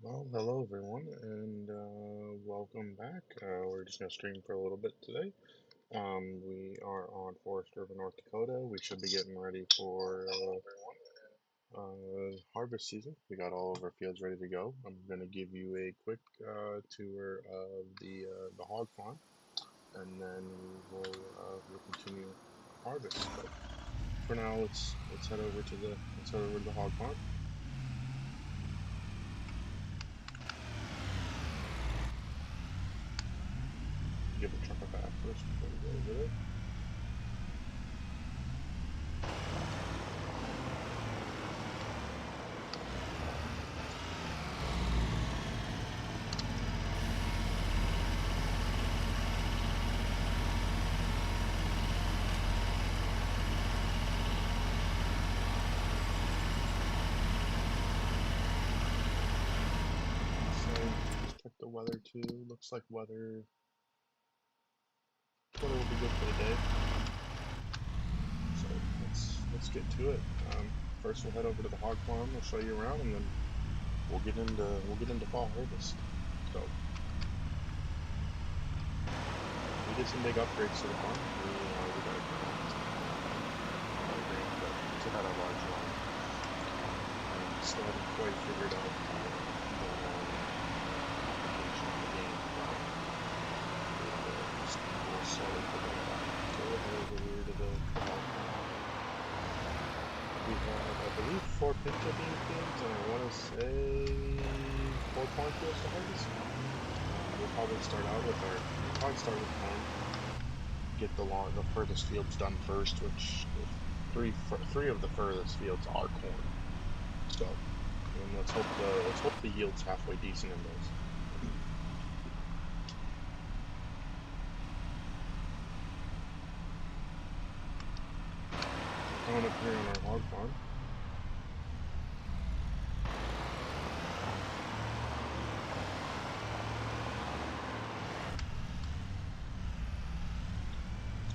Well, hello everyone, and welcome back. We're just gonna stream for a little bit today. We are on Forrest River, North Dakota. We should be getting ready for harvest season. We got all of our fields ready to go. I'm gonna give you a quick tour of the hog farm, and then we'll continue harvest. But for now, let's head over to the hog farm. Give the truck a bath first before we go over there. So just check the weather too. Looks like weather will be good for the day. So let's get to it. First, we'll head over to the hog farm. We'll show you around, and then we'll get into fall harvest. So we did some big upgrades to the farm. We got a grain, but to had a large one. Still haven't quite figured out the application of the game, but we'll slowly figure it out. So we'll head over here to the hog farm. We have, I believe, 4 pinto bean fields, and I want to say 4 corn fields to harvest. We'll probably start with corn. Get the furthest fields done first, which three of the furthest fields are corn. So, and let's hope the yield's halfway decent in those. Coming up here on our hog farm.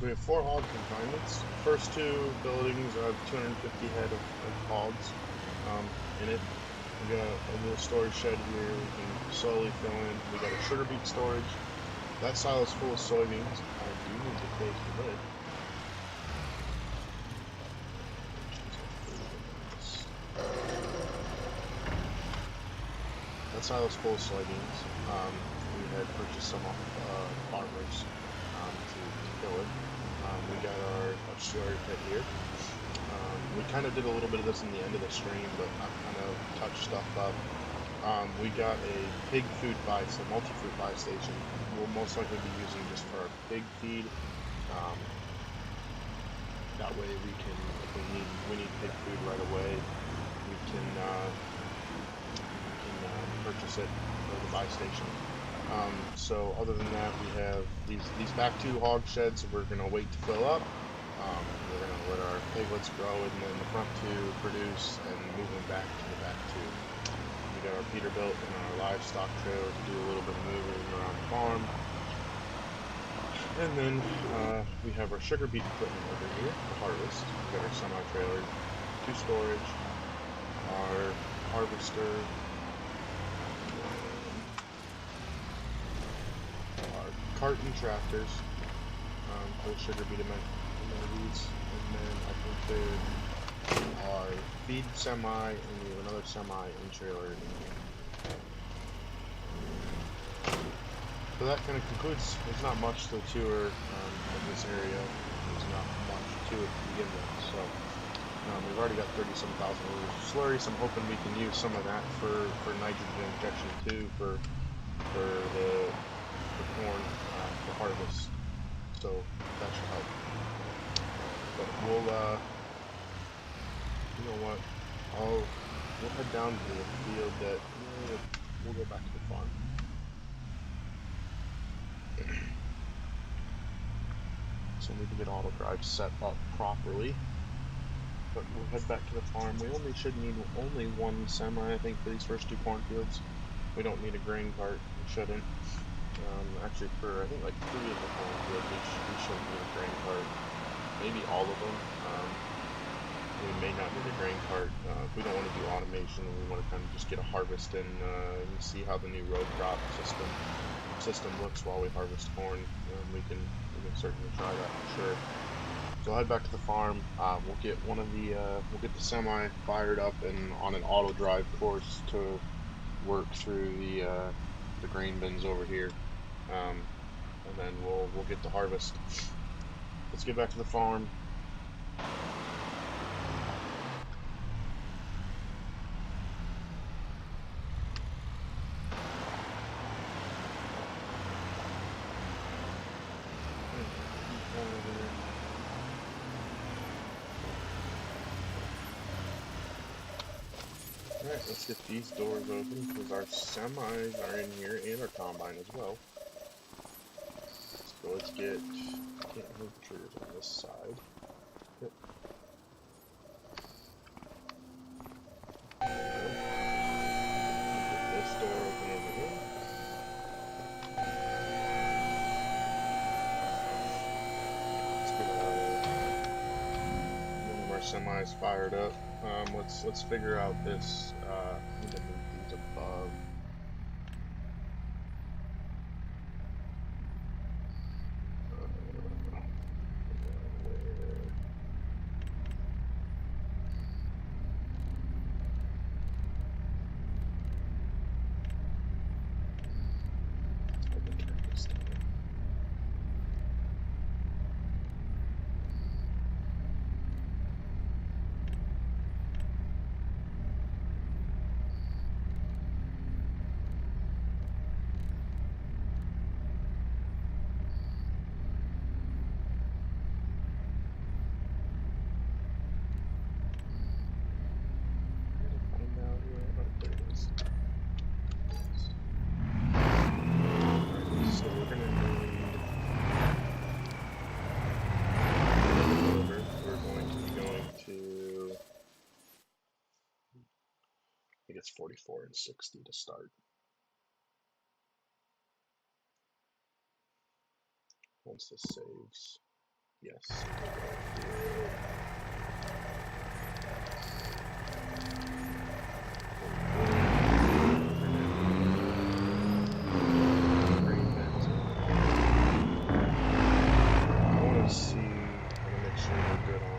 We have 4 hog confinements. The first 2 buildings have 250 head of hogs in it. We got a little storage shed here we can slowly fill in. We got a sugar beet storage. That silo is full of soybeans. I do need to close the lid. That silo is full of soybeans. We had purchased some off farmers to fill it. We got our slurry pit here. We kind of did a little bit of this in the end of the stream, but I've kind of touched stuff up. We got a pig food multi-food buy station. We'll most likely be using just for our pig feed. That way we can, if we need pig food right away, we can purchase it for the buy station. So other than that, we have these back 2 hog sheds we're going to wait to fill up. We're going to let our piglets grow, and then the front 2 produce, and move them back to the back 2. We got our Peterbilt and our livestock trailer to do a little bit of moving around the farm. And then we have our sugar beet equipment over here to harvest. We got our semi-trailer to storage, our harvester, carton tractors for the sugar beet amenities, and then I think there are feed semi, and we have another semi and trailer in here. So that kind of concludes. There's not much to the tour of this area. There's not much to it to begin with. So we've already got 37,000 liters of slurry, so I'm hoping we can use some of that for nitrogen injection too for the corn for harvest. So that should help. But we'll you know what? We'll head down to the field that we'll go back to the farm. So we need to get auto drive set up properly. But we'll head back to the farm. We should need only 1 semi, I think, for these first 2 cornfields. We don't need a grain cart. We shouldn't. Actually, for I think like 3 of the cornfields, we shouldn't need a grain cart. Maybe all of them. we may not need a grain cart. If we don't want to do automation, we want to kind of just get a harvest in and see how the new row crop system looks while we harvest corn. We can certainly try that for sure. So I'll head back to the farm. We'll get the semi fired up and on an auto drive course to work through the grain bins over here, and then we'll get to harvest. Let's get back to the farm. Alright, let's get these doors open because our semis are in here and our combine as well. So let's get, can't move the triggers on this side. Yep. Get this door open over here. Let's get one of our semis fired up. Let's figure out this. Need to move these above. I think it's 44 and 60 to start. Once this saves, yes. I want to see, I want to make sure we're good on.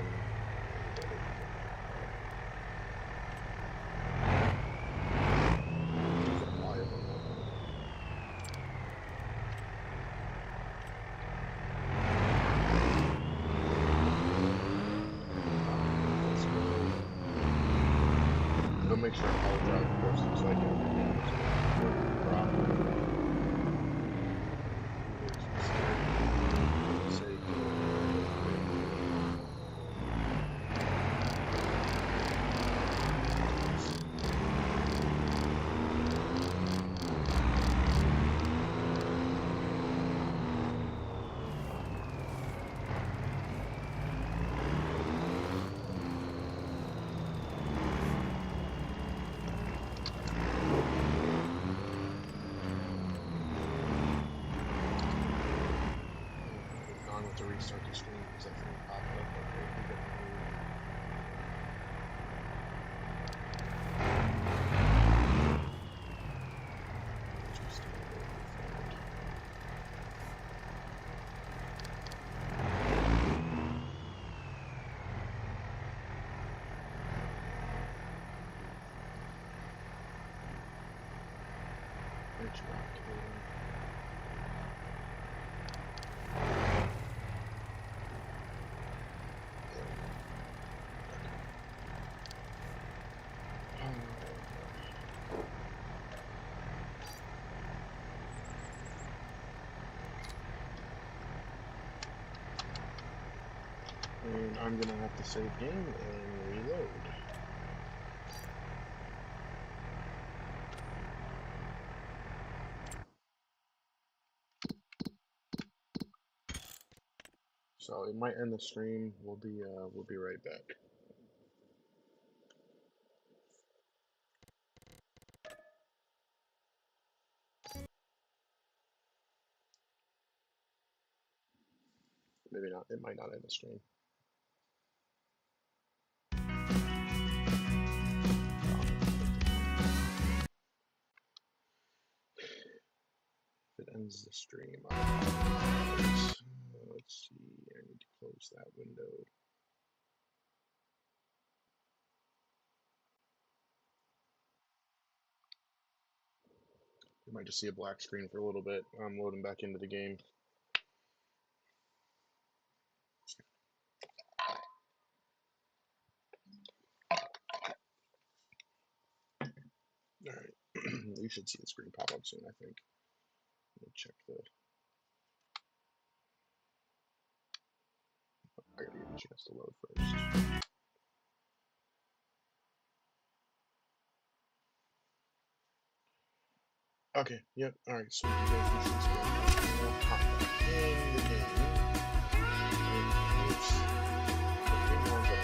Go make sure all drive course looks like everything is working properly. To restart the screen because that thing popped up. And I'm gonna have to save game and reload. So it might end the stream. We'll be right back. Maybe not. It might not end the stream. Ends the stream. Let's see. I need to close that window. You might just see a black screen for a little bit. I'm loading back into the game. Alright. You should see the screen pop up soon, I think. Let me check the... I gotta give it a chance to load first. Okay, yep, alright, so you guys can see the screen. We'll pop back in the game. Oops. The big ones that I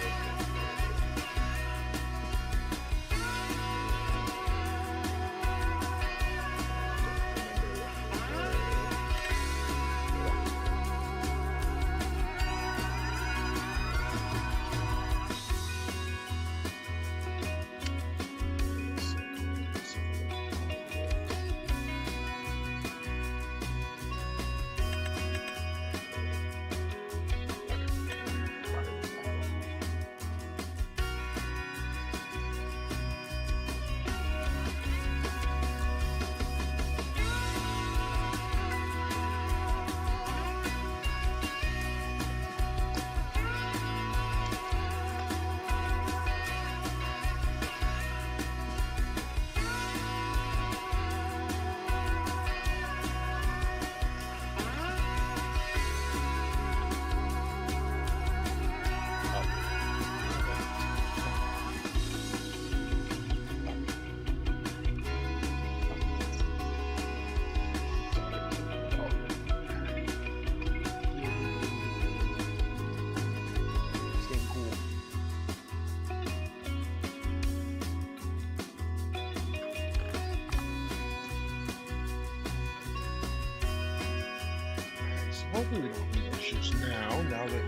hopefully we don't need issues now that we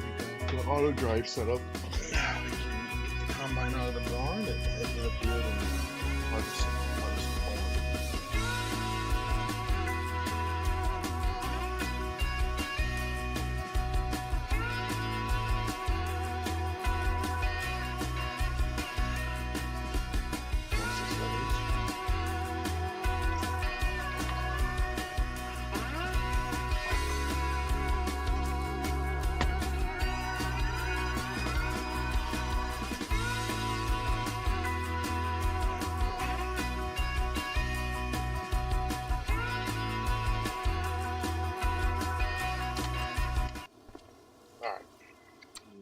got the auto drive set up. We can get the combine out of the barn and head to the field and harvest corn.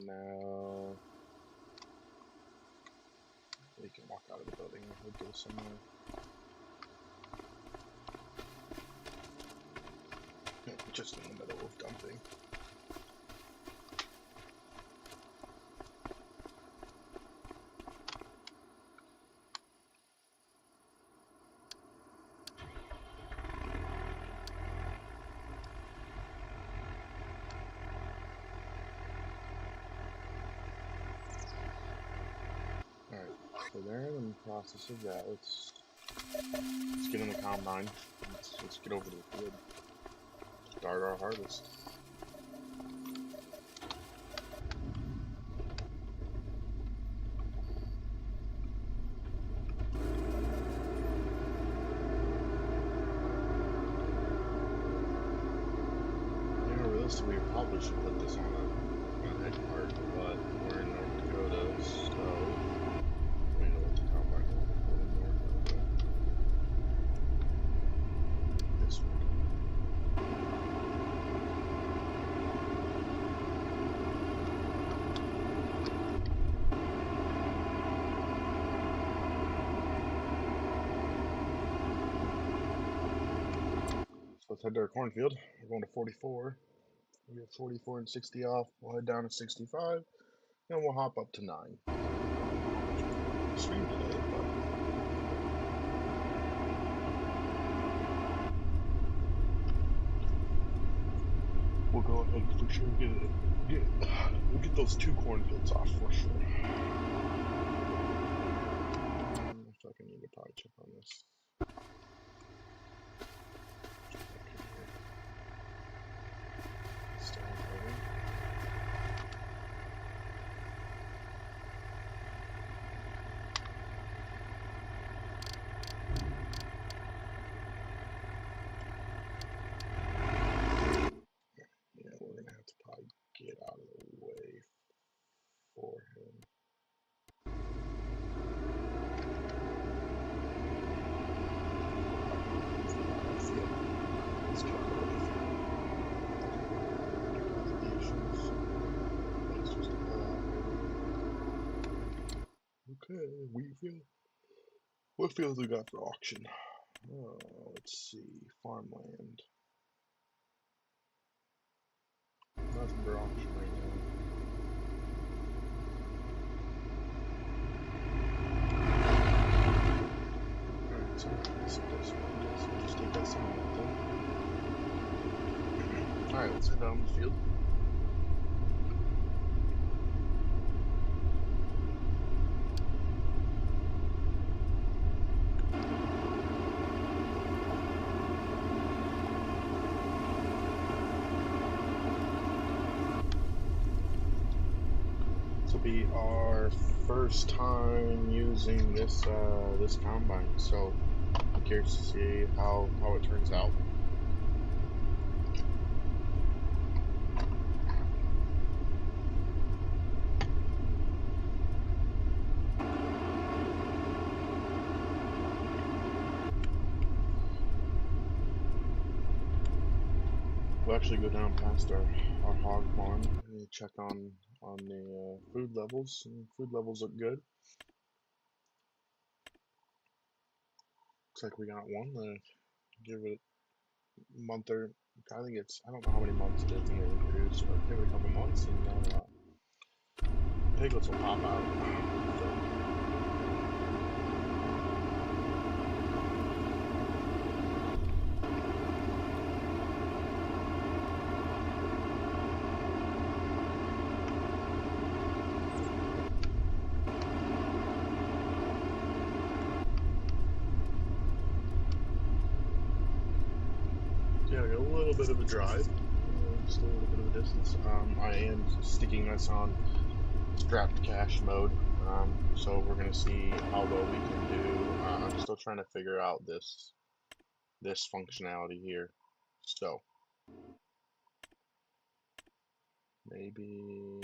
Now we can walk out of the building and head to somewhere. Just in the middle of dumping. Alright, so they're in the process of that. Let's get in the combine. Let's get over to the field. Start our harvest. You know, realistically, we probably should put this on an egg cart, but we're in North Dakota, so we know what the combine is in North Dakota. This one. Let's head to our cornfield. We're going to 44. We have 44 and 60 off. We'll head down to 65, and we'll hop up to 9. Stream today, but we'll go ahead for sure and we'll get those 2 cornfields off for sure. If I can need to probably check on this. Wheat field. What fields we got for auction? Let's see. Farmland. Nothing for auction right now. Alright, so let's just take that some then. Alright, let's head out on the field. This will be our first time using this this combine, so I'm curious to see how it turns out. We'll actually go down past our hog farm and check on the food levels. And food levels look good. Looks like we got one. Give it a month or I think it's, I don't know how many months it is and they reproduce, but give it a couple months and piglets will pop out. So, yeah, a little bit of a drive, just a little bit of a distance. I am sticking this on strapped cache mode, so we're gonna see how well we can do. I'm still trying to figure out this functionality here, so maybe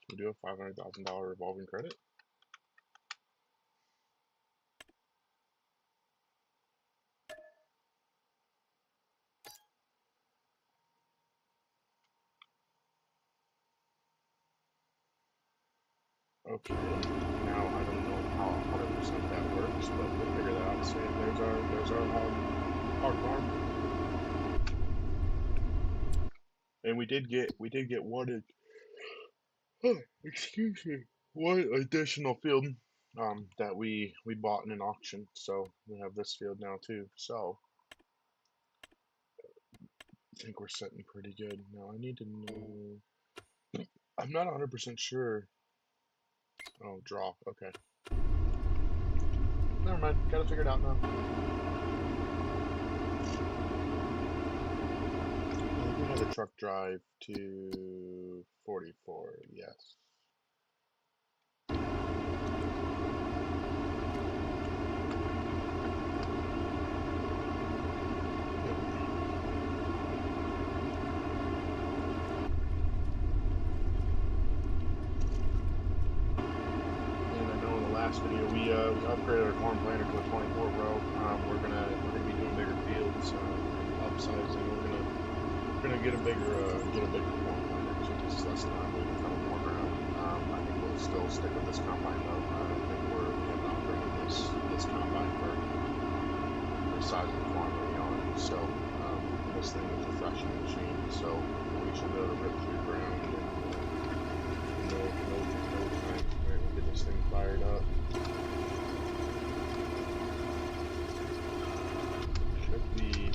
we do a $500,000 revolving credit. Okay, now I don't know how 100% that works, but we'll figure that out soon. There's our hog farm, and we did get one. Excuse me, one additional field that we bought in an auction. So we have this field now too. So I think we're sitting pretty good. Now I need to know. I'm not 100% sure. Oh, draw. Okay. Never mind. Gotta figure it out now. I think we had a truck drive to 44. Yes. Last video we upgraded our corn planter to a 24 row. We're gonna be doing bigger fields, upsizing. We're gonna get a bigger corn planter, so it takes less time moving kind of more ground. I think we'll still stick with this combine though. I think we haven't upgraded this combine for the size of the farm we're on. So this thing is a threshing machine, so we should be able to rip through ground and no time. We'll get this thing fired up. Should be.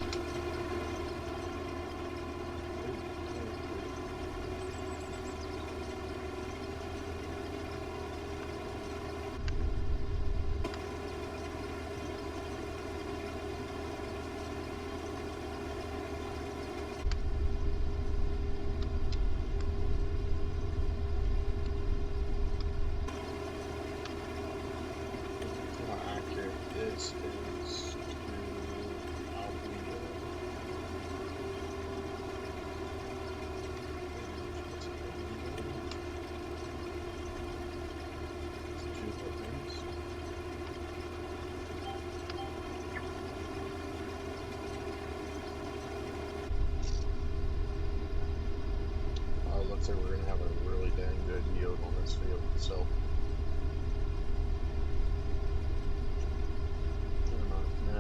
looks like we're going to have a really dang good yield on this field. So,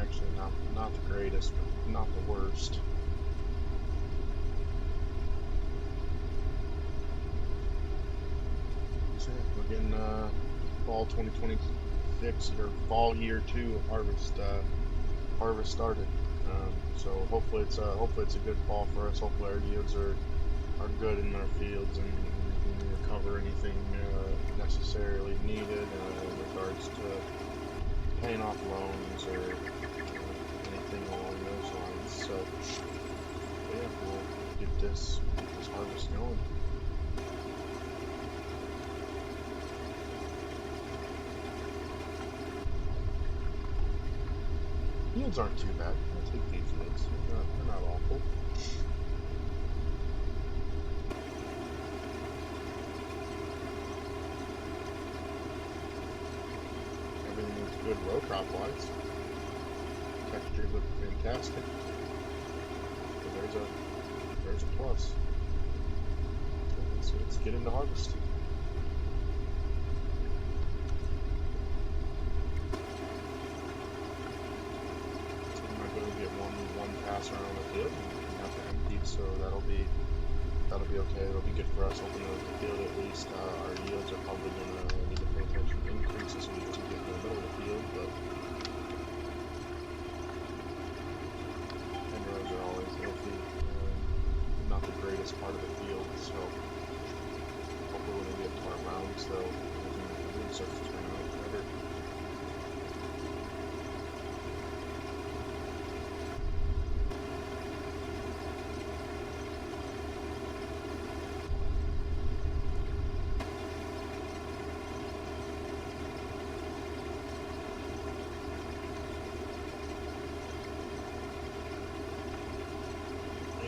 actually not the greatest, but not the worst. So we're getting fall 2026 or fall year 2 of harvest started. So hopefully it's a good fall for us. Hopefully our yields are good in our fields and we can recover anything necessarily needed in regards to paying off loans or anything along those lines. So yeah, we'll get this harvest going. Yields aren't too bad. I'll take these yields. They're not awful. Everything looks good row crop wise. Textures look fantastic. So there's a plus. So let's get into harvest. Get one pass around the field and have it emptied, so that'll be okay. It'll be good for us. Hoping the field at least our yields are probably gonna need to pay attention to increases so we can get in the middle of the field, but and rows are always healthy. Not the greatest part of the field, so hopefully when we get to our rounds though, everything starts to turn out better.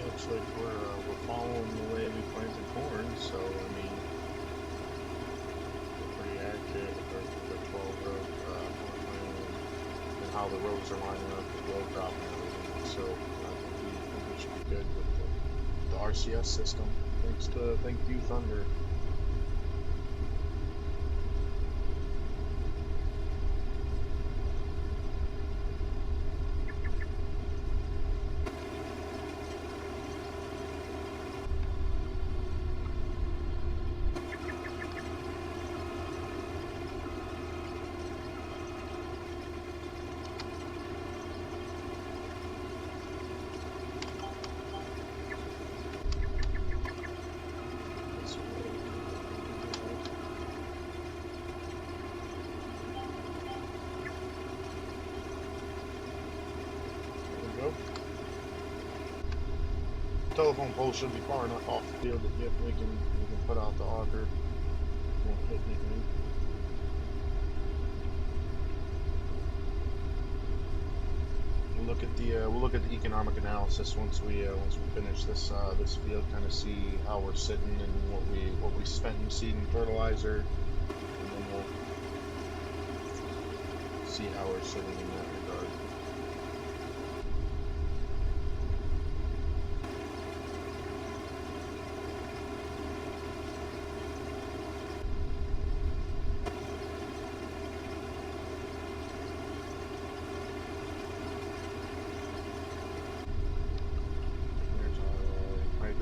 Looks like we're following the way we planted corn, so I mean, we're pretty accurate with the 12 row plan and how the rows are lining up with row crop and everything. So I think we should be good with the RCS system. Thank you, Thunder. Telephone pole should be far enough off the field that yep, we can put out the auger. Won't hit anything. We'll look at the economic analysis once we finish this this field. Kind of see how we're sitting and what we spent in seed and fertilizer, and then we'll see how we're sitting in that regard.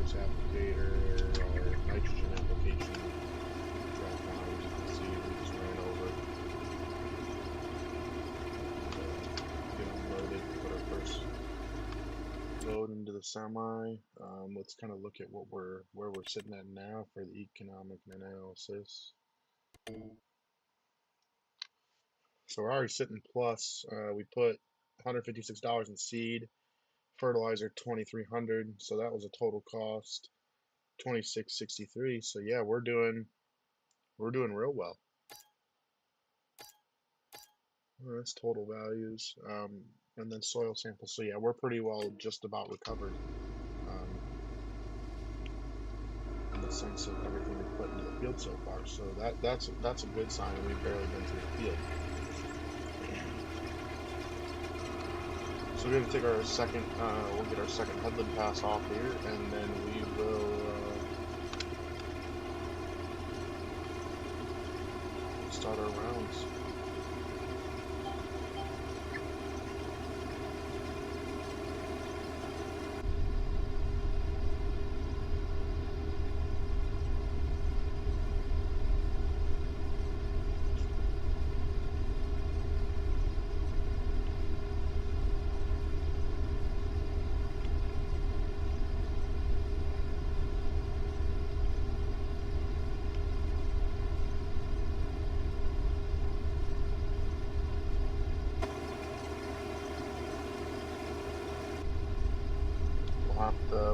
Applicator, or nitrogen application drop down. As you can see, we just ran over. Get unloaded, put our first load into the semi. Let's kind of look at where we're sitting at now for the economic analysis. So we're already sitting plus. We put $156 in seed, fertilizer $2,300, so that was a total cost $26.63. So yeah, we're doing real well. That's total values, and then soil samples. So yeah, we're pretty well just about recovered in the sense of everything we put into the field so far. So that's a good sign. We've barely been through the field. So we're gonna take our second. We'll get our second headland pass off here, and then we will start our rounds.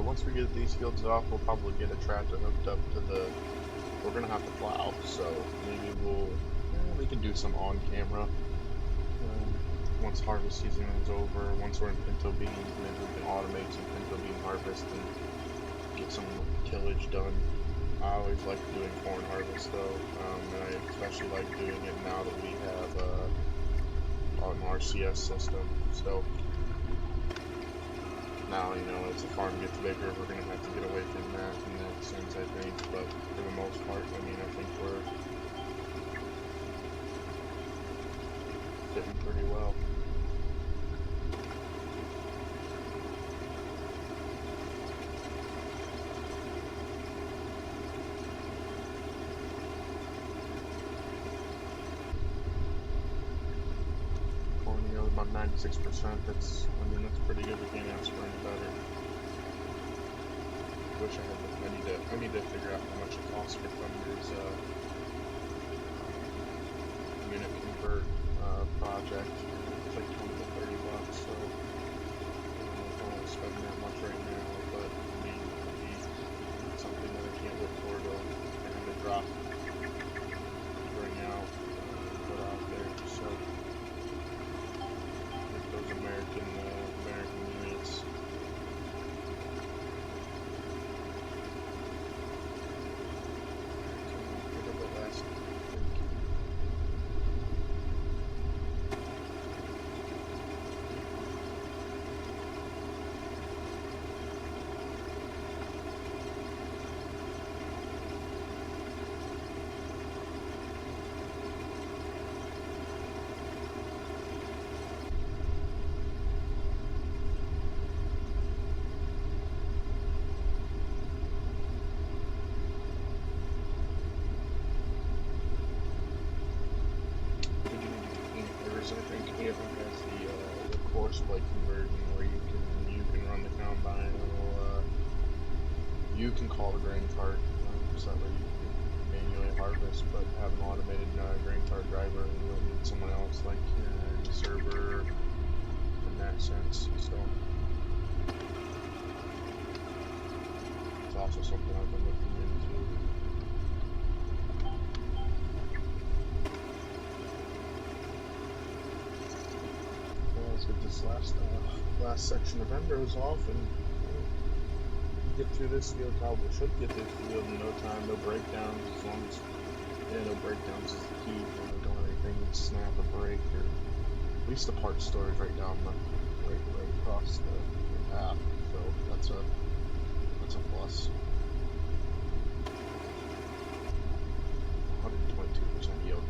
Once we get these fields off, we'll probably get a tractor hooked up to the. We're gonna have to plow, so maybe we can do some on camera. Once harvest season is over, once we're in pinto beans, maybe we can automate some pinto bean harvest and get some tillage done. I always like doing corn harvest though, and I especially like doing it now that we have an RCS system. So now, you know, as the farm gets bigger, we're going to have to get away from that in that sense, I think. But for the most part, I mean, I think we're fitting pretty well. Corn yield about 96%. That's pretty good. We can't ask for any better. Wish I need to figure out how much it costs for Thunder's unit convert project. It's like 20 to 30 bucks, so I don't spend that much right now, but I mean, it'll be something that I can't look forward to having to drop, bring out, put out there. So those American units. I think everyone has the course plate conversion where you can run the combine, or you can call the grain cart, so that way you can manually harvest, but have an automated grain cart driver, and you'll need someone else like the server in that sense. So it's also something I've been looking into. Let's get this last section of endos off and get through this field. Probably should get this field in no time. No breakdowns, as long as no breakdowns is the key. We don't have anything to snap a break, or at least the part storage right down the right across the path. So that's a plus. 122% yield.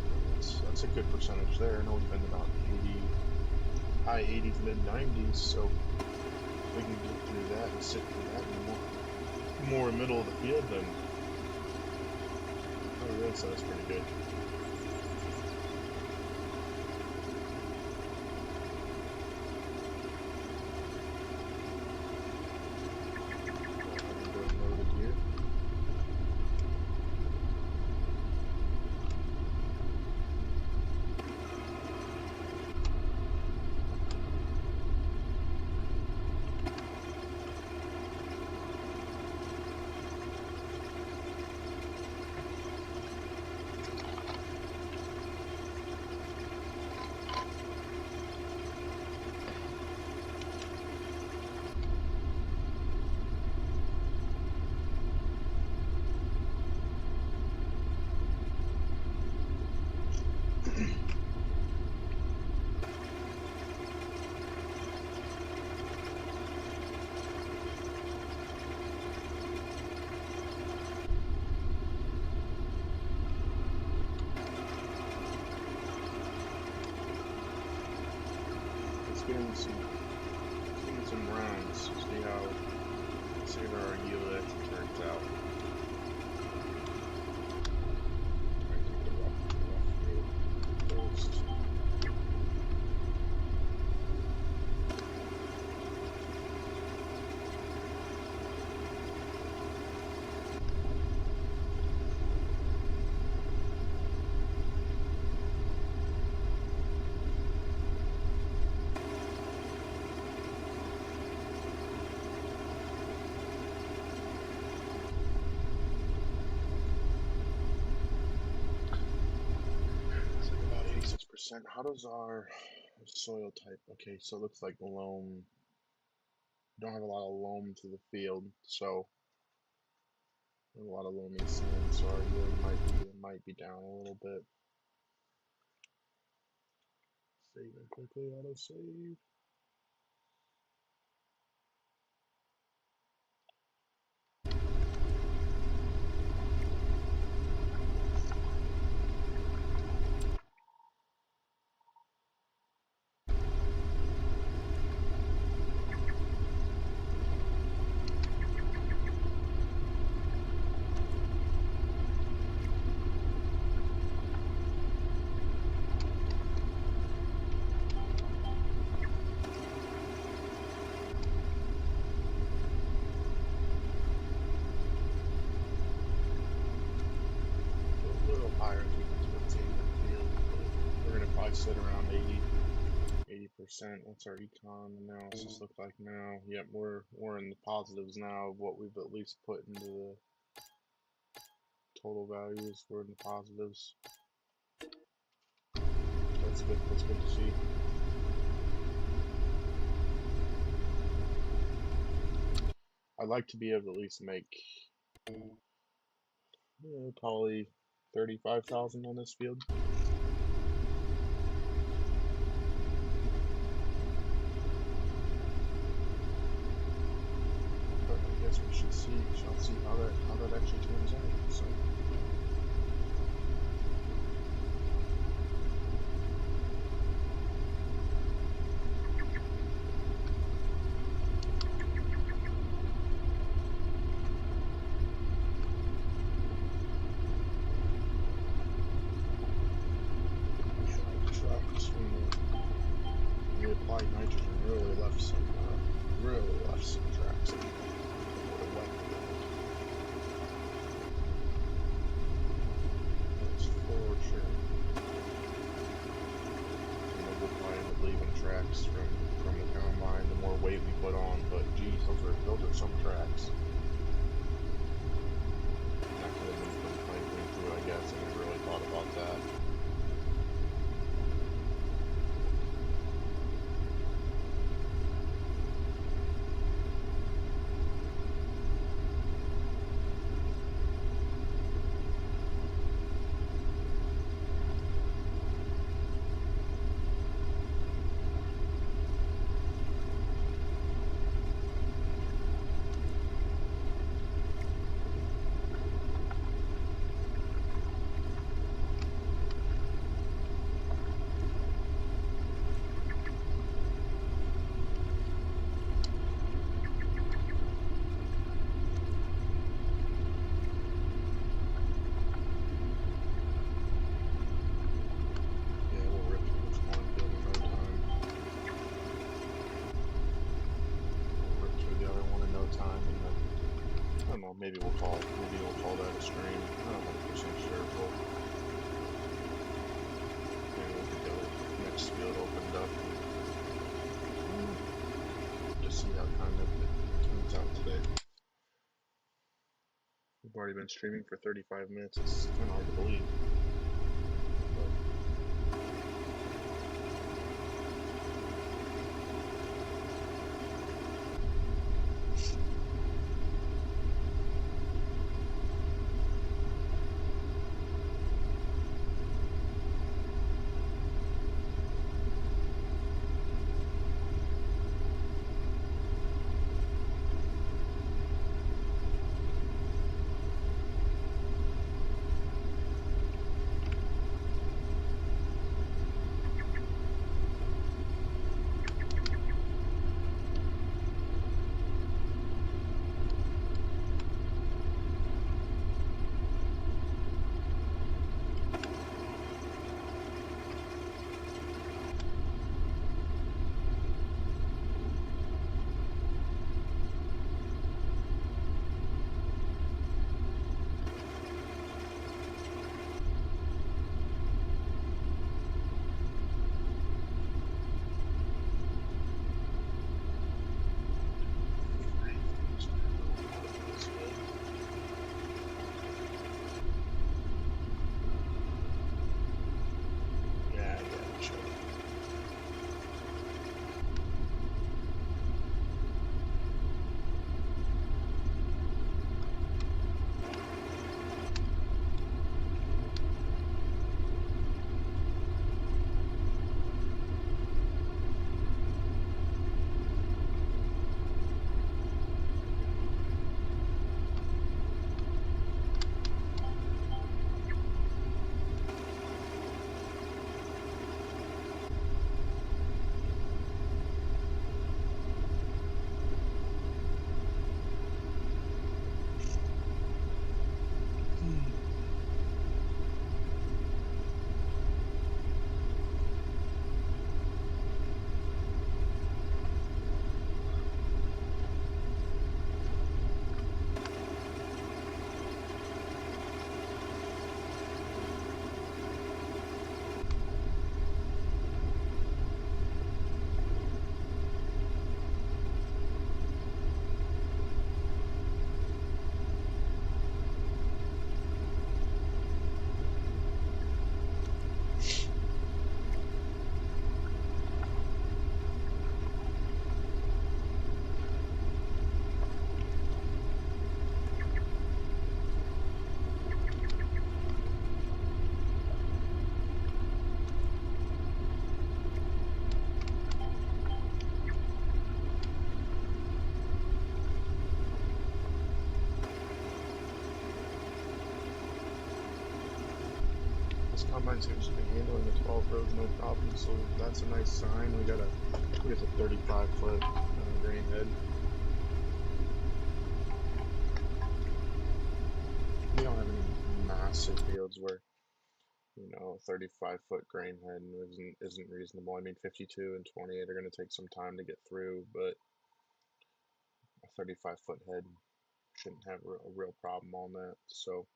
That's a good percentage there. I know we've been about 80. High 80s, mid 90s, so we can get through that and sit through that and more middle of the field, then I really said that's pretty good. getting some rounds. See how our yield actually turns out. I take the rough field first. How does our soil type? Okay, so it looks like loam. Don't have a lot of loam to the field, so a lot of loamy sand. So our yield might be down a little bit. Saving quickly, auto save. Sit around 80%. What's our econ analysis look like now? Yep, we're in the positives now of what we've at least put into the total values. We're in the positives. That's good. That's good to see. I'd like to be able to at least make probably 35,000 on this field. But I guess we shall see how that actually turns out. So. Applied nitrogen really left some tracks in the wet field. That's for sure. We'll probably end up leaving tracks from the combine the more weight we put on, but geez, those are some tracks. That could have been pretty plain through, I guess. I never really thought about that. Maybe we'll call that a stream. I'm not 100% sure. Maybe we'll get the next field opened up and just see how kind of it turns out today. We've already been streaming for 35 minutes. It's kind of hard to believe. combine seems to be handling the 12 rows no problem, so that's a nice sign. We got a 35-foot grain head. We don't have any massive fields where, you know, 35-foot grain head isn't reasonable. I mean, 52 and 28 are going to take some time to get through, but a 35-foot head shouldn't have a real problem on that. So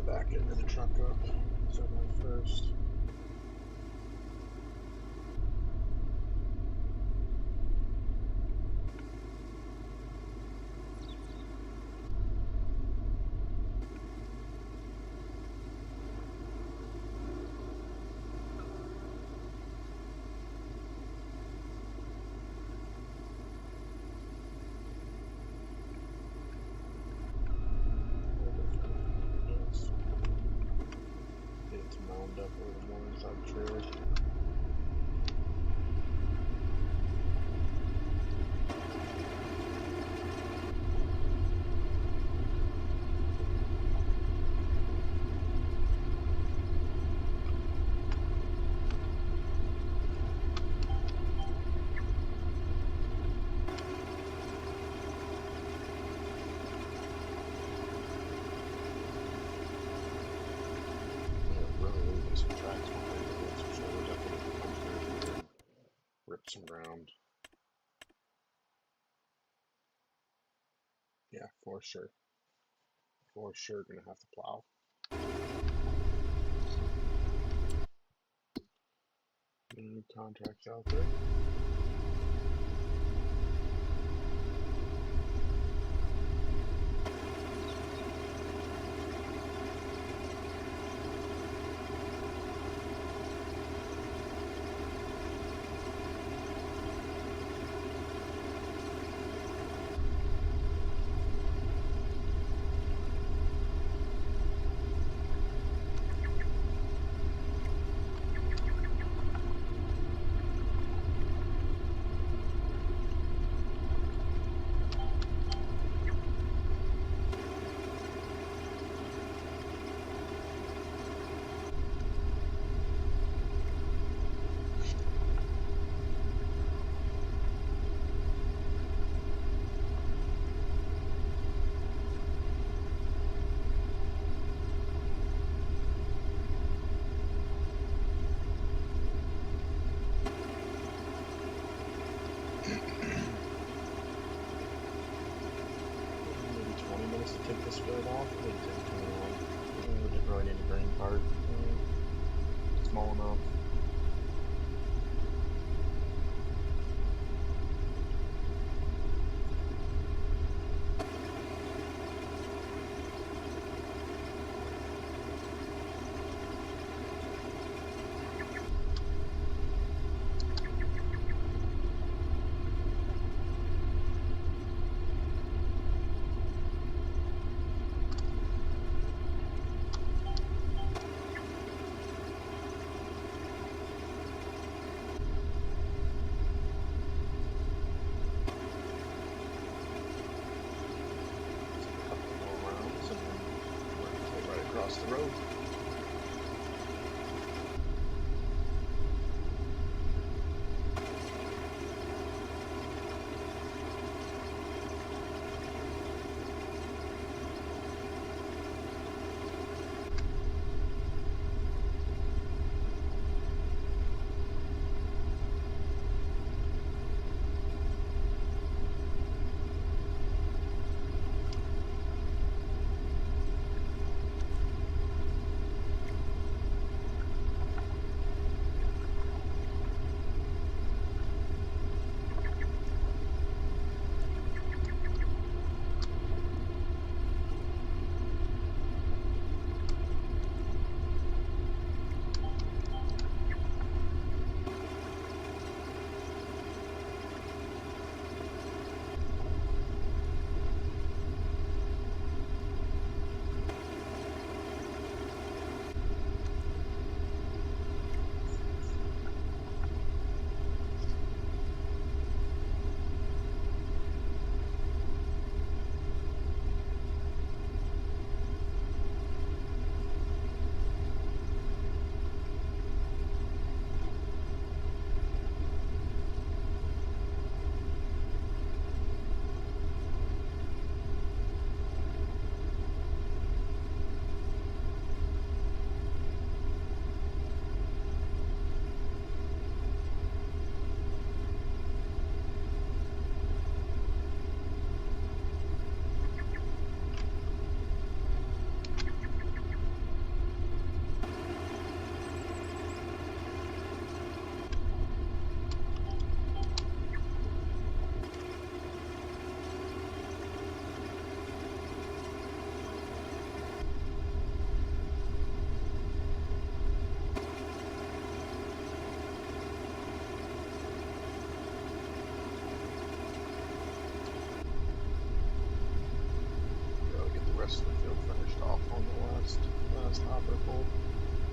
back end of the truck up. Start my first. Get it to mound up a little more inside the trailer. Rip some ground. Yeah, for sure. For sure gonna have to plow. Any contracts out there?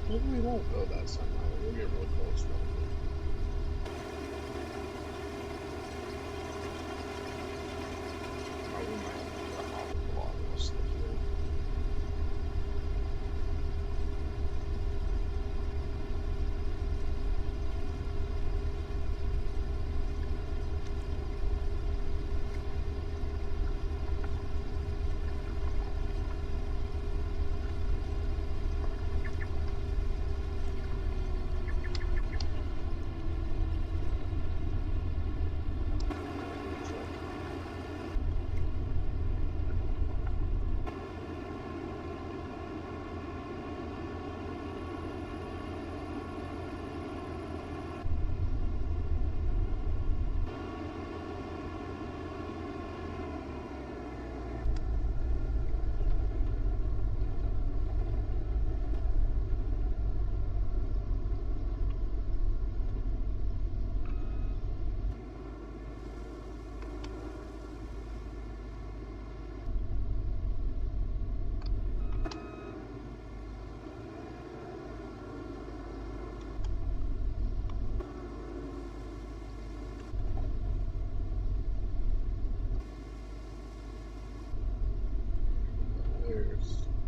maybe we won't go that semi. We'll get really close probably. Oh, we might have to hop a lot of this stuff here.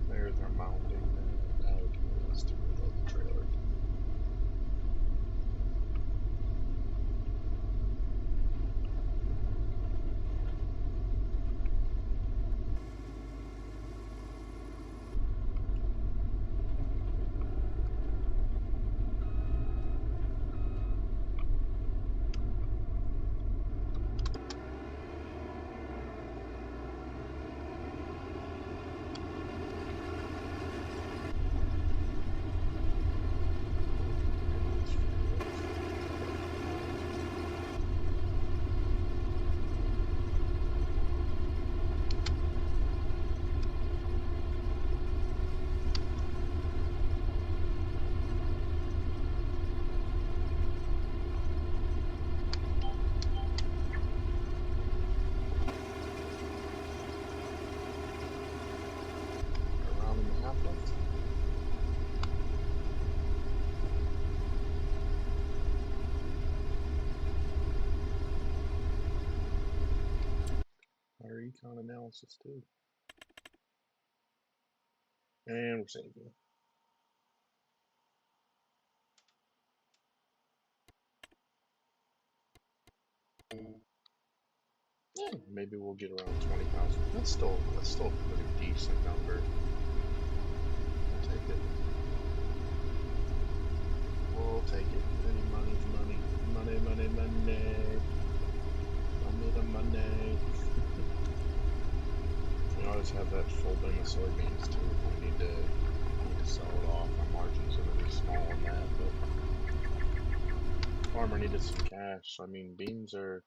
There's our mounting there. Now we can let's do reload the trailer. Around and a half left. Our econ analysis too. And we're saving. Yeah, maybe we'll get around 20,000. That's still a pretty decent number. We'll take it. We'll take it. Any money's money. Money, money, money. Money the money. We always have that full bin of soybeans too. We need to sell it off. Our margins are gonna be small on that, but farmer needed some cash. I mean, beans are.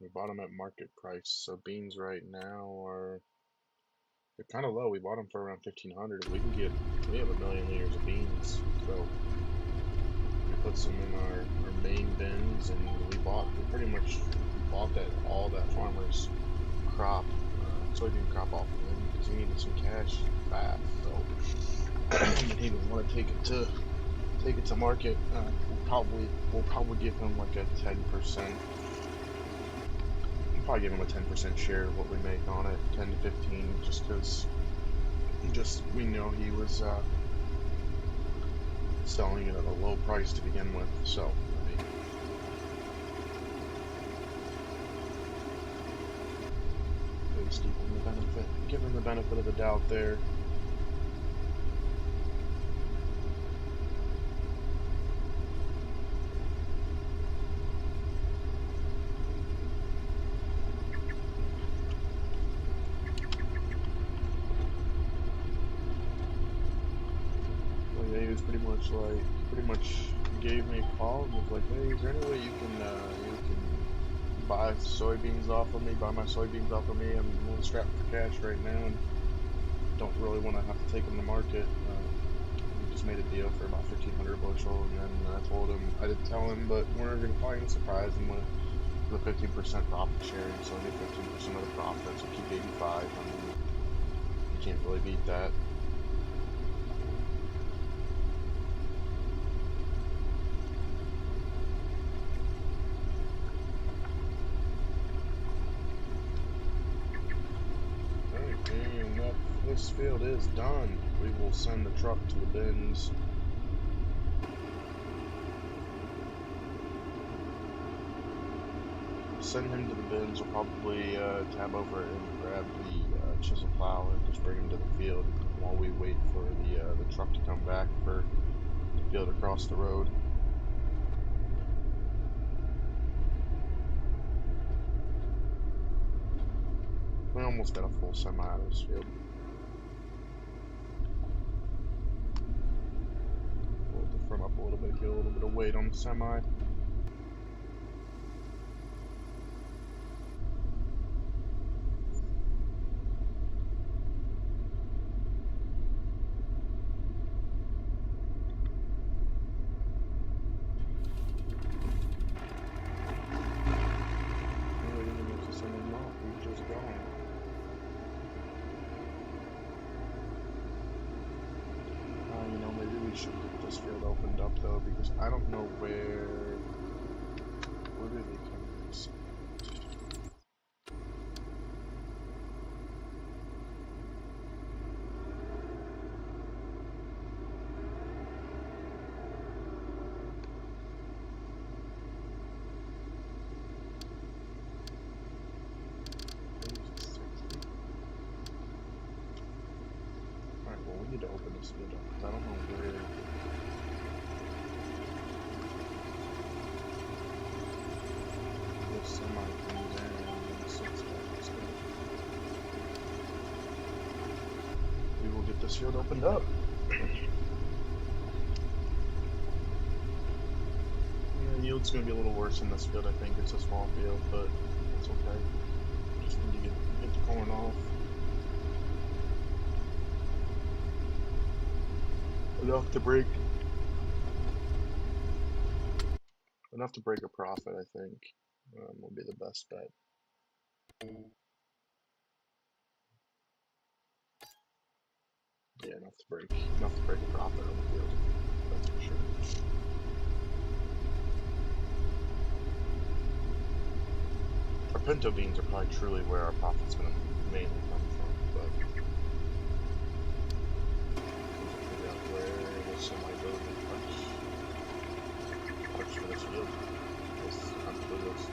We bought them at market price, so beans right now are they're kind of low. We bought them for around 1,500. We have 1 million liters of beans, so we put some in our main bins, and we pretty much bought all that farmer's crop, soybean crop off of him because he needed some cash fast. So he didn't want to take it to market. We'll probably give him like a 10%. Probably give him a 10% share of what we make on it, 10 to 15, just because we know he was selling it at a low price to begin with. So I mean, just give him the benefit of the doubt there. He was pretty much gave me a call and was like, hey, is there any way you can buy soybeans off of me, buy my soybeans off of me? I'm a little strapped for cash right now and don't really want to have to take them to market. We just made a deal for about 1,500 bushel, and then I told him, I didn't tell him, but we're probably going to surprise him with the 15% profit sharing, so I get 15% of the profits, so keep 85. I mean, you can't really beat that. this field is done, we will send the truck to the bins. Send him to the bins. We'll probably tab over and grab the chisel plow and just bring him to the field while we wait for the truck to come back for the field across the road. We almost got a full semi out of this field. Hold the front up a little bit, get a little bit of weight on the semi. Should get this field opened up though, because I don't know where do they come from? Alright, well we need to open this field up because I don't know where semi comes in and sits back. So we will get this field opened up. Yeah, yield's going to be a little worse in this field. I think it's a small field, but it's okay. Just need to get the corn off. Enough to break a profit, I think. Will be the best bet. Yeah, enough to break a profit on the field. That's for sure. Our pinto beans are probably truly where our profit's going to mainly come from, but we'll figure out where the semi goes and parts for this field. This comfortably goes.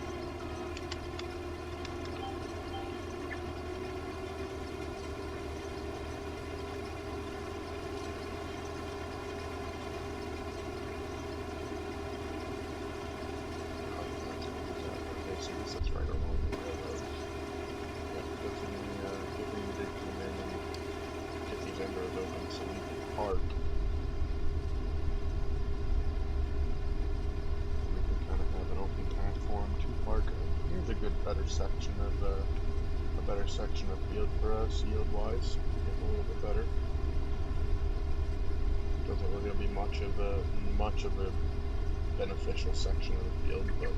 That's right along the railroad. Yeah, good thing we did come in and get these end roads open so we can park. And we can kind of have an open platform to park. Here's a better section of field for us, yield-wise. Get a little bit better. Doesn't really be much of a beneficial section of the field, but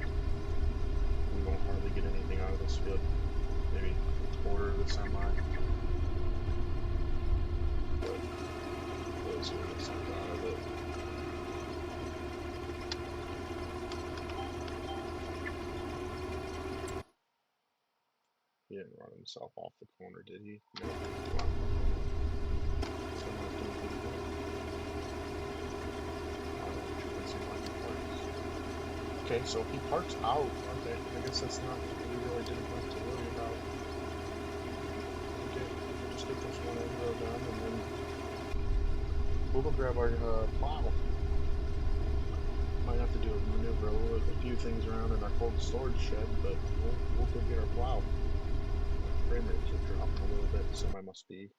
we won't hardly get anything out of this field. Maybe a quarter of the semi. But we'll see what gets out of it. He didn't run himself off the corner, did he? No. Okay, so if he parks out, okay, I guess that's not what we really didn't have to worry about. Okay, we'll just get this one end row done, and then we'll go grab our plow. Might have to do a maneuver a few things around in our cold storage shed, but we'll go get our plow. Frame rates are dropping a little bit, so I must be.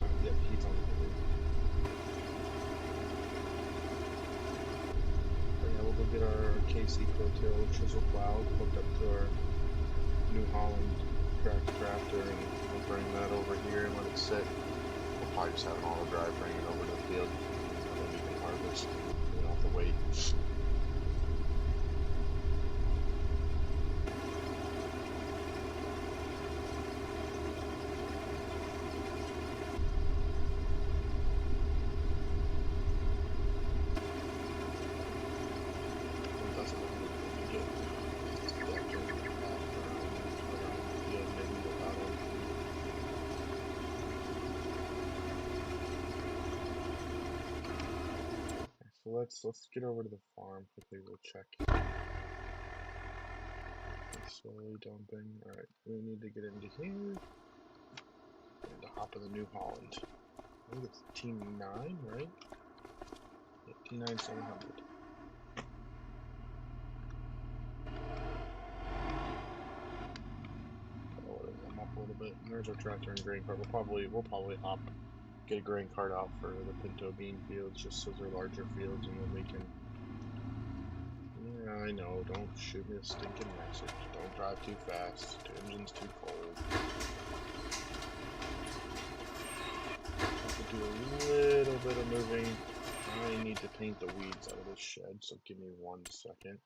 Yep, he's on the move. We'll get our KC Cotail chisel plow hooked up to our New Holland tractor, and we'll bring that over here and let it sit. We'll probably just have an auto drive, bring it over to the field, and then we can harvest. We don't have to wait. So let's get over to the farm quickly. We'll check. Slowly dumping. All right, we need to get into here. We need to hop in the New Holland. I think it's T9, right? Yeah, T9 700. I'm up a little bit. And there's our tractor and grain cart. We'll probably hop, get a grain cart out for the pinto bean fields, just so they're larger fields, and then we can. Yeah, I know. Don't shoot me a stinking message. Don't drive too fast. The engine's too cold. Do a little bit of moving. I need to paint the weeds out of this shed, so give me 1 second.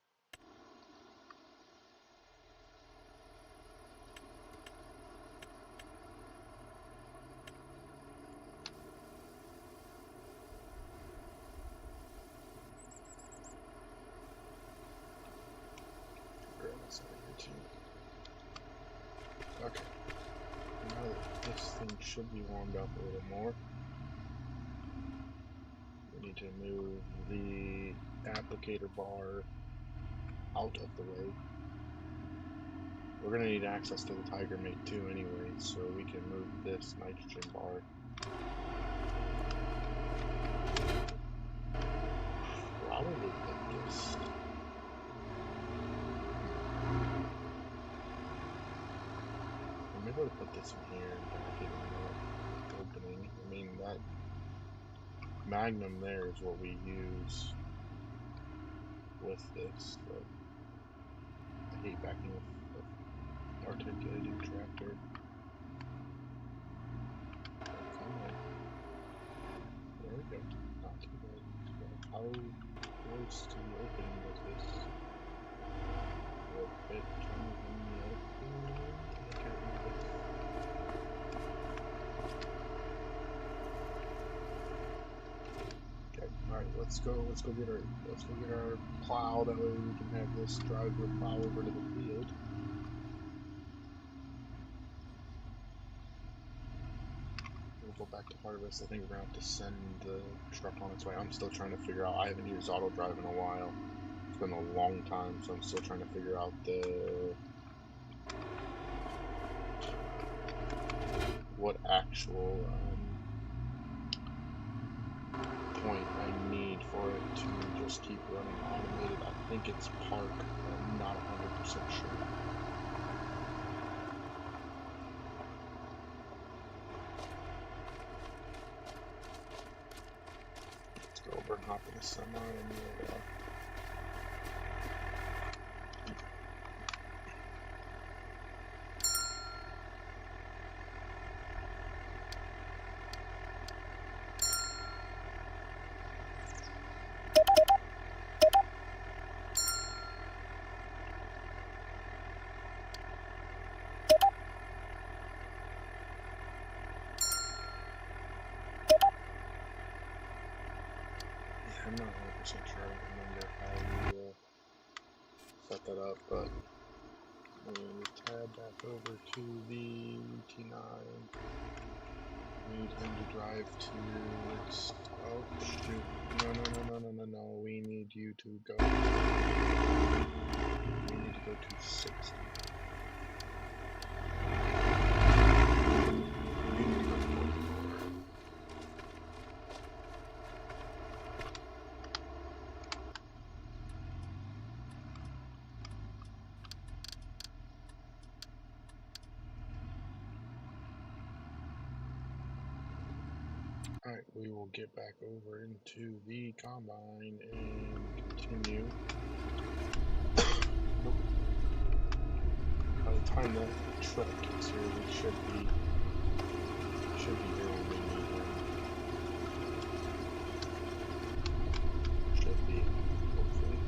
Grab this out of here too. Okay. Now that this thing should be warmed up a little more, we need to move the applicator bar out of the way. We're going to need access to the Tiger Mate too anyway, so we can move this nitrogen bar. Probably put this. Or maybe I'll put this in here back in the opening. I mean, that Magnum there is what we use with this, so I hate backing with an articulating tractor. Come on. There we go. Not too bad. So how close to the opening was this? Will it fit kind of in the opening? I can't remember. Okay, alright, let's go get our plow, that way we can have this drive the plow over to the field. We'll go back to harvest. I think we're gonna have to send the truck on its way. I'm still trying to figure out, I haven't used auto drive in a while. It's been a long time, so I'm still trying to figure out what actual point I need for it to just keep running automated. I think it's park, but I'm not 100% sure. Let's go over and hop in the semi and we'll I'm not 100% sure. I don't remember how you set that up, but I'm going to tab back over to the T9. We need him to drive to. Oh shoot! No! We need you to go. We need to go to 60. Alright, we will get back over into the combine and continue. Nope. By the time that truck gets here, we should be here when we need him. Should be, hopefully.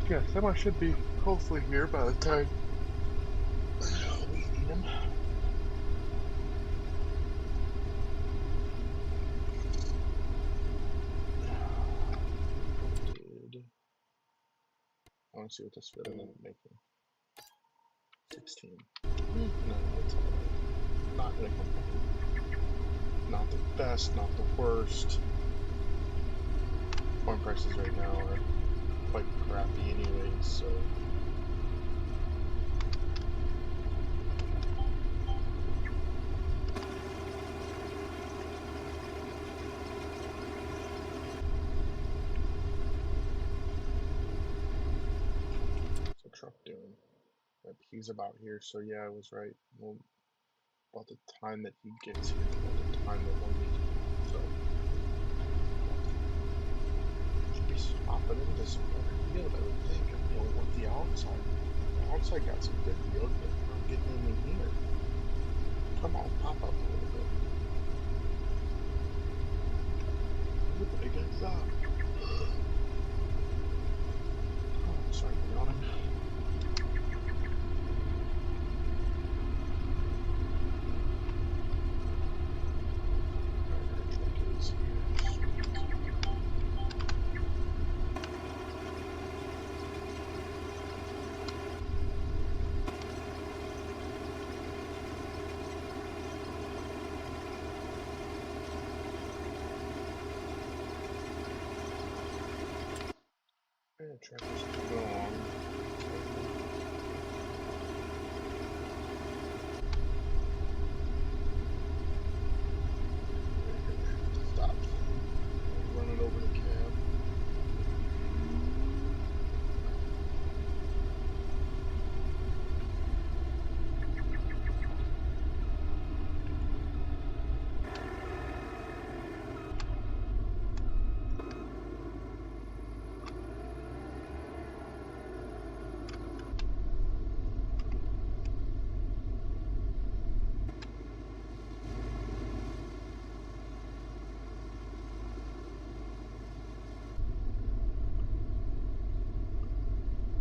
Yeah, semi should be hopefully here by the time we need him. I want to see what this would end up making. 16. No, that's alright. Not gonna complain. Not the best, not the worst. Corn prices right now are quite crappy anyways, so. What's the truck doing? Yep, he's about here, so yeah, I was right. Well, about the time that he gets here, about the time that we'll meet him. So, should be swapping into some better field, I would think. You know, with the outside. The outside got some good field, but I'm getting him in here. Come on, pop up a little bit. Look what he gets up. Oh, sorry for yawning. Track is coming along. Stop. Running over the cab.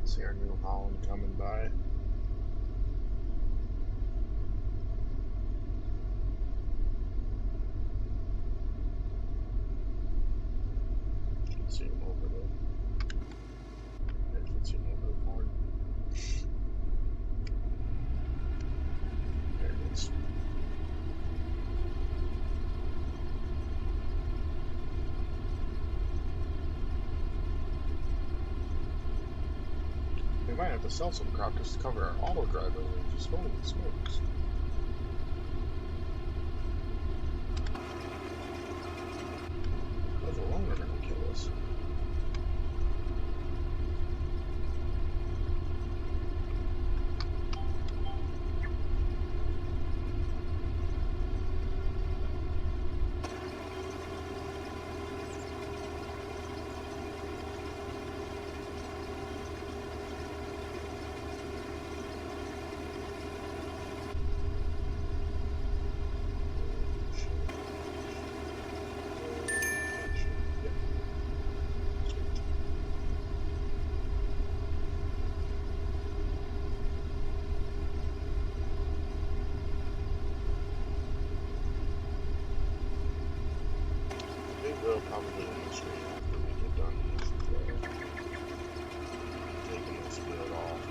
See our New Holland coming by. Should see him over there. Yeah, should see him over the corn. There it is. We might have to sell some crop just to cover our auto driver wages. Holy smokes. Those alone are gonna kill us. Will probably in the street after we get done with taking this field off.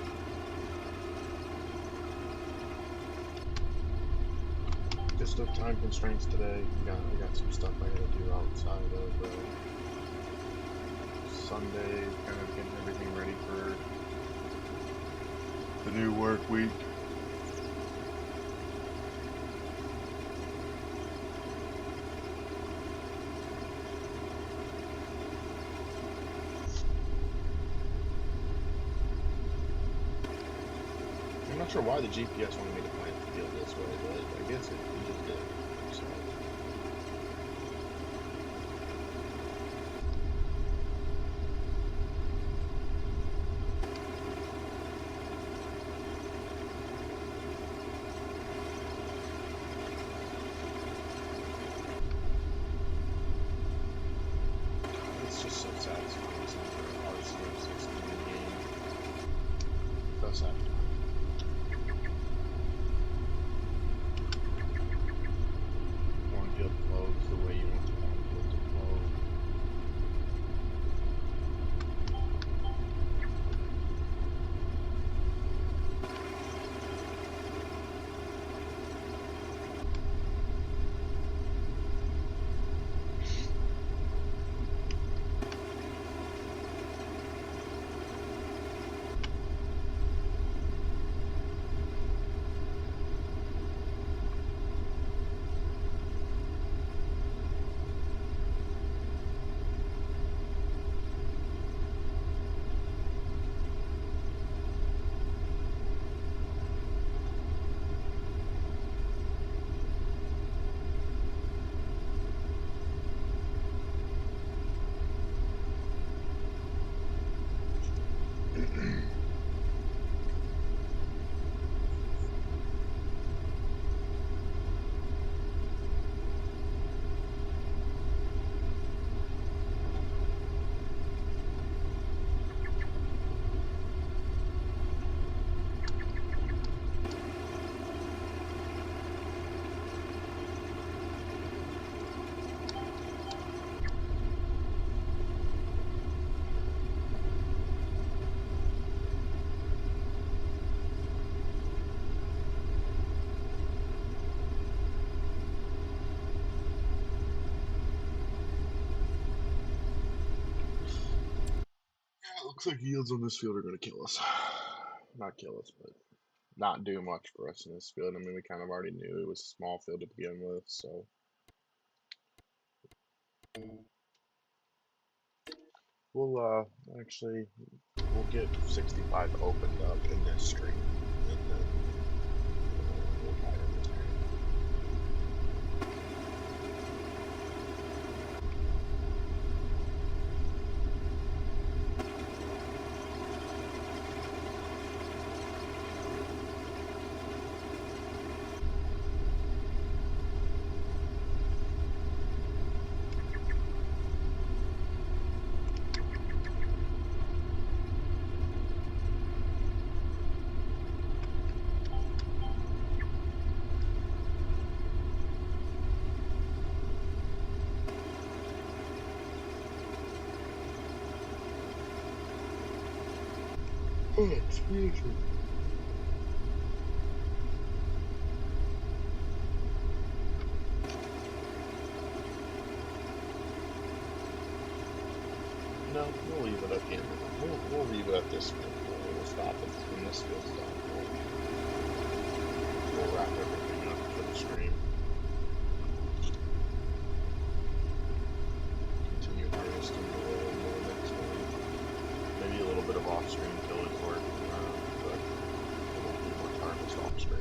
Just of time constraints today. I got some stuff I gotta do outside of Sunday, kind of getting everything ready for the new work week. I'm not sure why the GPS wanted me to plant the field this way, but I guess it just did. So. It's just so satisfying for RCS 16 game. us have time. Cornfield flows the way you want the cornfield to flow. Looks like yields on this field are going to kill us. Not kill us, but not do much for us in this field. I mean, we kind of already knew it was a small field to begin with, so. We'll get 65 opened up in this stream, and then we'll fire this thing. Oh, it's beautiful. No, we'll leave it up here. We'll leave it at this field. We'll stop it when this field's done. We'll wrap everything up for the stream. Continue harvesting the next one. Maybe a little bit of off-stream tillage work, but we won't do much harvest off-stream.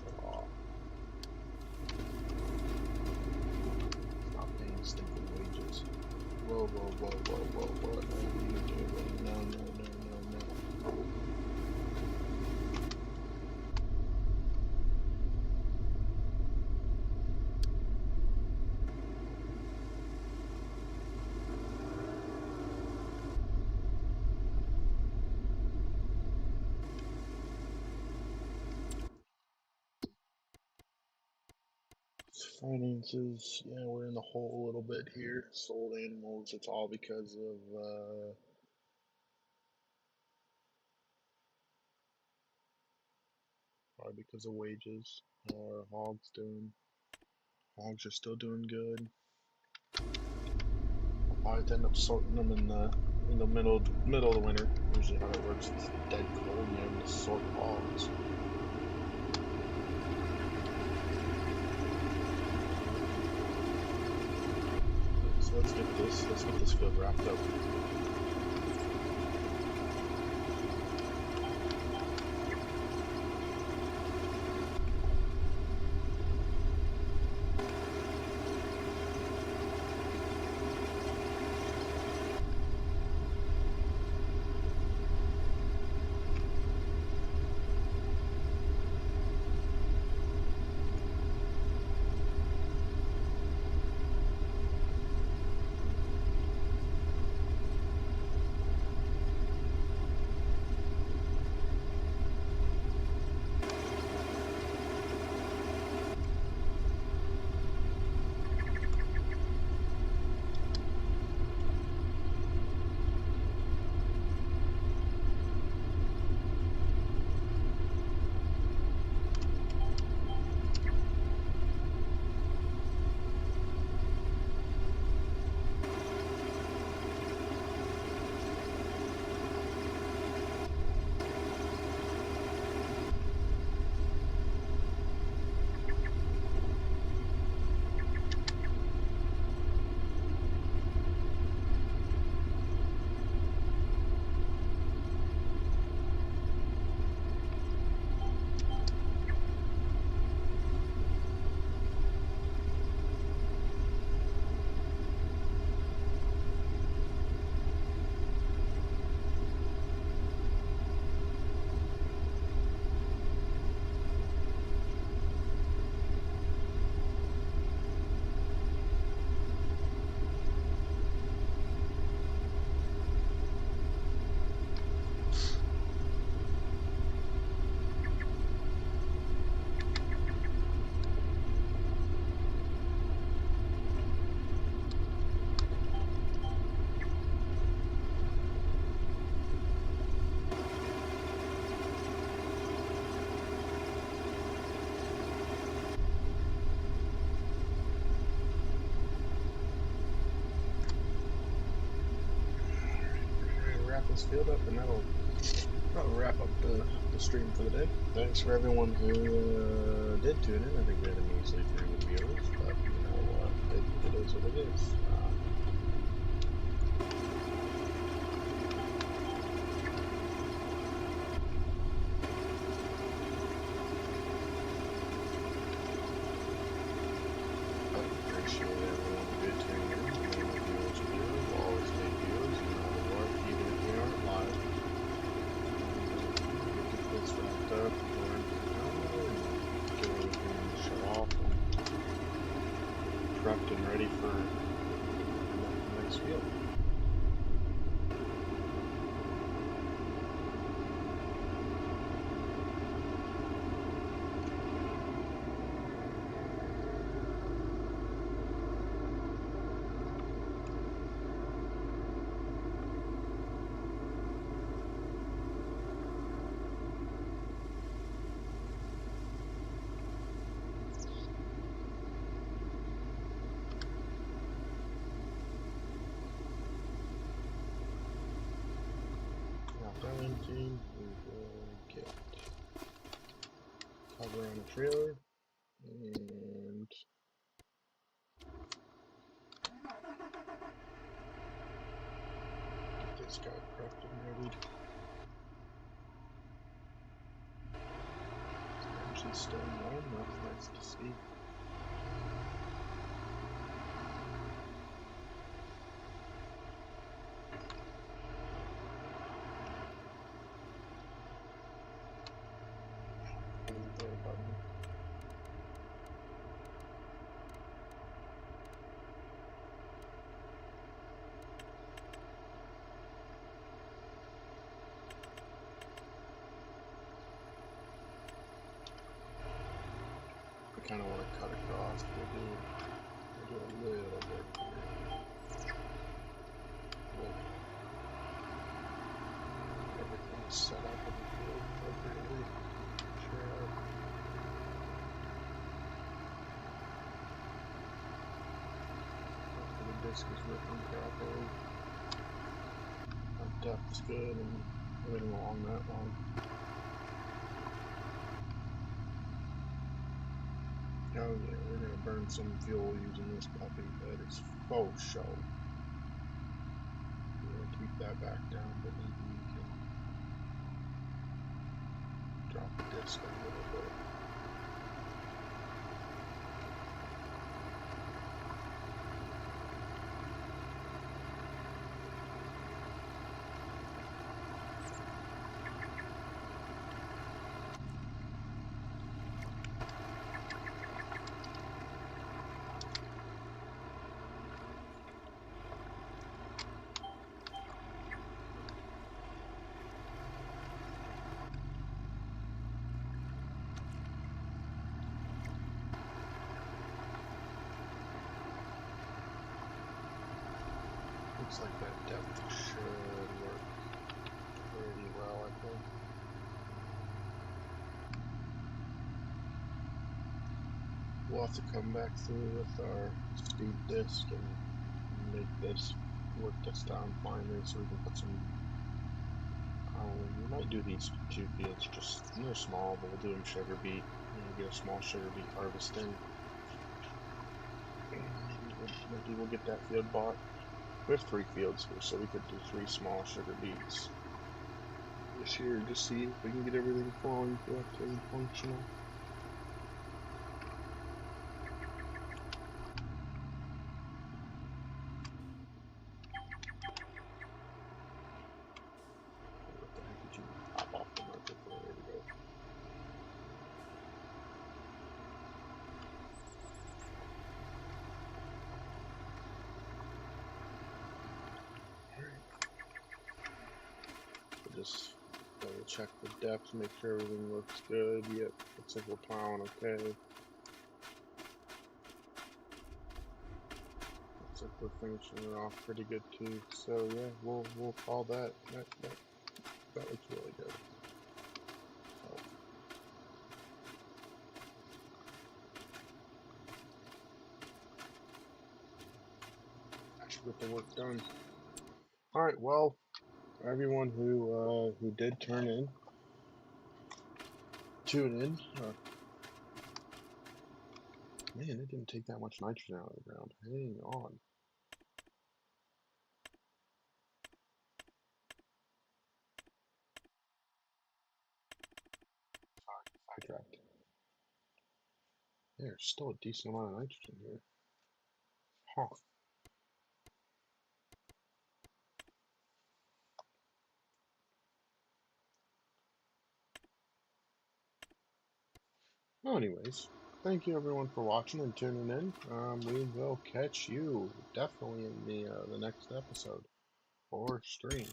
Shut off. Stop paying stinking wages. Whoa, whoa, whoa, whoa, whoa, what are you doing? No, no, no, no, no. Finances, yeah, we're in the hole a little bit here. Sold animals, it's all because of, probably because of wages. Our hogs are still doing good. I'll probably end up sorting them in the middle of the winter. Usually how it works, it's dead cold and you're able to sort hogs. So let's get this field wrapped up. Wrap this field up and that'll wrap up the stream for the day. Thanks for everyone who did tune in. I think we had a measly 3 viewers, but you know it is what it is. I appreciate everyone who did tune in. And the viewers who do will always stay viewers, no matter what, even if we aren't live. Get this wrapped up, we're in and get everything shut off and prepped and ready for the next field. Team, we will get cover on the trailer and get this guy prepped and ready. Engine still warm. Nice to see. There, button. I kind of want to cut across. We'll do a little bit here. We'll everything set up in the field appropriately. Sure. Hopefully the disc is working properly. Our depth's good and everything along that line. Oh yeah, we're gonna burn some fuel using this puppy. That is faux show. We're gonna keep that back down, but maybe we can drop the disc a little bit. Looks like that depth should work pretty well, I think. We'll have to come back through with our speed disc and make this work this down finally so we can put some. We might do these 2 fields, just they're small, but we'll do them sugar beet. Get a small sugar beet harvesting. Maybe we'll get that field bought. We have 3 fields here, so we could do 3 small sugar beets this year to see if we can get everything flowing correctly and functional. What the heck did you pop off the marker for? There we go. Alright. We'll just double check the depth, make sure everything looks good. Yep, looks like we're plowing okay. Looks like we're finishing it off pretty good too. So yeah, we'll call that. That looks really good. So I should get the work done. All right, well, everyone who did tune in. Man, it didn't take that much nitrogen out of the ground. Hang on. Sorry, sidetracked. There's still a decent amount of nitrogen here. Huh. Well, anyways, thank you everyone for watching and tuning in. We will catch you definitely in the next episode or stream.